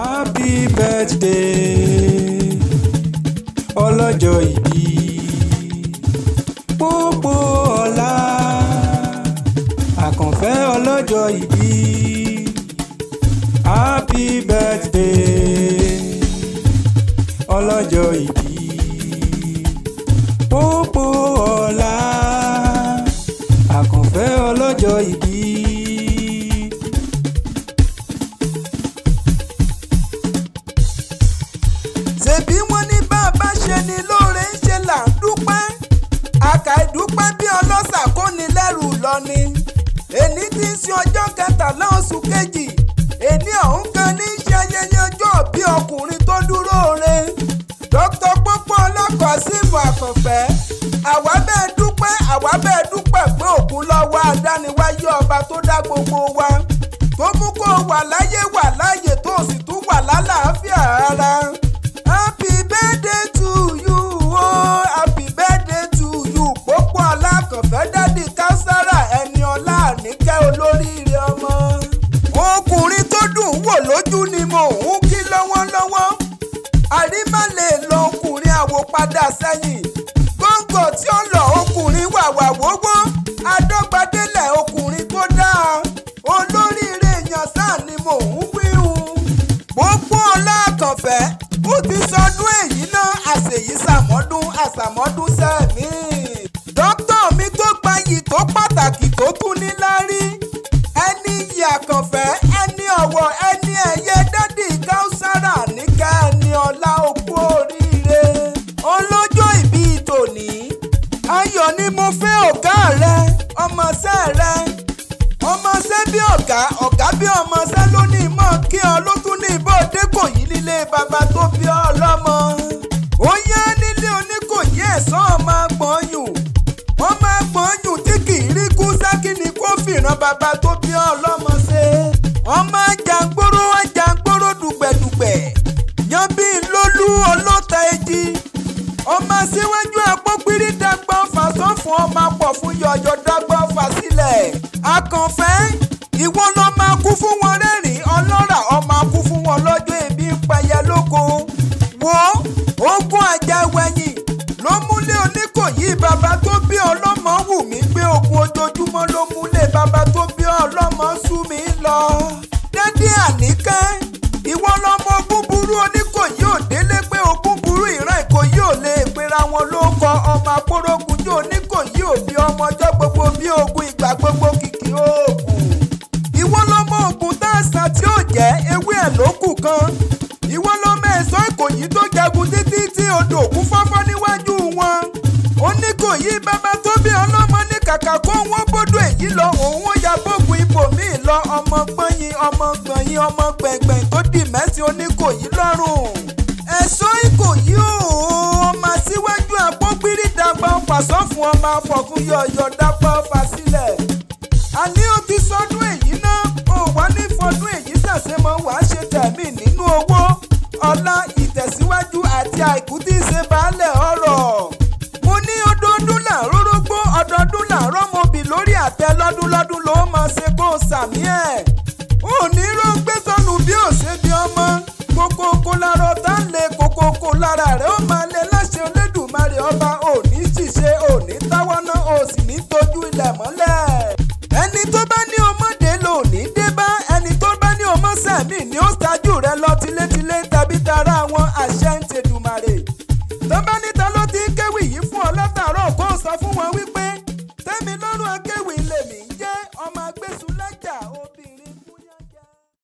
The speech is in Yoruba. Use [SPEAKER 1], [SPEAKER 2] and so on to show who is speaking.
[SPEAKER 1] Happy birthday ọlọ́jọ́ ìbí Popoola Akanfe ọlọ́jọ́ ìbí. Happy birthday ọlọ́jọ́ ìbí Popoola Akanfe ọlọ́jọ́ ìbí.
[SPEAKER 2] ṣèbí wọ́n ní bàbá ṣe ni lóore ń ṣe là ń dúpẹ́ àkà ìdúpẹ́ bí ọlọ́ṣà kò ní lẹ́rù lọ ni. èní tí ń ṣe ọjọ́ kẹtàlá oṣù kejì èní ọ̀hún kan ní í ṣe ayẹyẹ ọjọ́ bí ọkùnrin tó dúró re Dr. Popoola Qwazeem Akanfe. àwa bẹ́ẹ̀ dúpẹ́ pé òkun lọ́wọ́ adániwáyé ọba tó dá gbogbo wa tó mú kó wà láyé wà láàyè tó sì tún wà lálàáfíà ara. Happy birthday to you, oh, happy birthday to you, Popoola Akanfe dádì Káúsárà ẹni ọlá àníkẹ́ olóríire ọmọ. Ọkùnrin tó dùn wò lójú ni mo ń kí lọ́wọ́lọ́wọ́. Àrímá lè lọ ọkùnrin àwòpadà sẹ́yìn. Góńgò tí ó lọ ọkùnrin wàwà wówó. Adọ́gbadélẹ̀ ọkùnrin tó dáa. Olóríire èèyàn sáà ni mo ń wíhun. Popoola Akanfe ó ti sọdún èyí náà àṣèyí àṣàmọ́dún sẹ́mi. Dókítà mi tó gbayì tó pàtàkì tó tún níláárí. ẹni iyì Akanfe ẹni ọ̀wọ̀ ẹni ẹ̀yẹ dádì Káúsárà níkẹ́ ẹni ọlá okú oríire. ọlọ́jọ́ ìbí tòní ayọ̀ ni mo fẹ́ ọ̀gá rẹ ọmọọṣẹ́ rẹ. ọmọọṣẹ́ bí ọ̀gá bí ọmọọṣẹ́ ló ní ìmọ̀ kí ọ ló tún ní ìbọn Adékòyí nílé bàbá tó bí ọ lọ́mọ. ó yá nílé Oníkòyí ẹ̀sán ọmọ agbọ̀nyùn tí kì í rí kú sákì ní kó fìràn bàbá tó bí ọ lọ́mọ ṣe. ọmọ jàǹgbóró dùgbẹ̀dùgbẹ̀ yan bí lólú ọlọ́ta ẹjì. ọmọ síwájú àpòpírí dàgbọ́n fàṣọ fún ọmọ pọ̀ fún yọ̀yọ̀ dàgbọ́n fà sílẹ̀. Akanfe ìwọ ló máa kú fún wọn rẹ́rìn ọlọ́rà ọmọ kú fún wọn lọ́jọ́ ebi ń pẹyẹ lóko. wo ogun àjàwẹ̀yìn ló múlé Oníkòyí bàbá tó bí ọlọ́mọ wù mí gbé ogun ojoojúmọ́ ló múlé bàbá tó bí ọlọ́mọ sú mi lọ. dádì Àníkẹ́ ìwọ lọmọ ogun burú Oníkòyí ò délé pé ogun burú ìran Ìkòyí ò lè pera wọn ló kọ ọmọ akórógun jẹ́ Oníkòyí ò bí ọmọ ọjọ́ gbogbo bí ogun ìgbà gbogbo kìkì oògùn. ìwọ lọmọ ogun tá a sàn tí ó jẹ́ ewé ẹ̀ ló kù kan. ìwọ lọmọ ẹ̀ṣọ́ Ìkòyí tó jagun títí tí odò òkú fọ́fọ́ níwájú wọn. Oníkòyí bàbá tó bí ọlọ́mọ ní kàkà kó wọ́n bọ́dọ̀ èyí lọ òun ya bógun ibòmíì lọ ọmọ gbọ̀nyìn ọmọ gbẹ̀ngbẹ̀ng tó dì mẹ́sìn Oníkòyí lọ́rùn. ẹ̀ṣọ́ Ìkòyí ọmọ síwájú àpọ́gbírí dàgbà fàṣọ fún ọmọ afọ̀kún yọ̀yọ̀ dàgbà fà sílẹ̀. àní ó ti sọdún èyí náà ó wá ní fọdún èyí ṣàṣemọ wàá ṣe tẹ̀mí nínú owó ọlá ìtẹ̀síwájú àti àìkú tí í ṣe baálẹ̀ ọ̀rọ̀. mo ní ọdọọdún là rórógbó ọdọọdún là rọ́mọbì lórí àtẹ lọ́dún ló máa ṣe kó sàmí ẹ̀. òní ló ń gbé sọnù bí ó ṣe bí ọmọ kókókó lára ọ̀tá ń lé kókókó lára rẹ̀ ó máa lé láṣẹ Olódùmarè ọba òní ṣìṣe òní táwọ́ náà ó sì ní tójú ilẹ̀ mọ́lẹ̀. ẹni tó bá ní ọmọdé lò ní dé bá ẹni tó bá ní ọmọ sẹ́mi ni ó ṣáájú rẹ lọ tilétilé tàbí tara àwọn àṣẹ ń tẹ̀dùmọ́.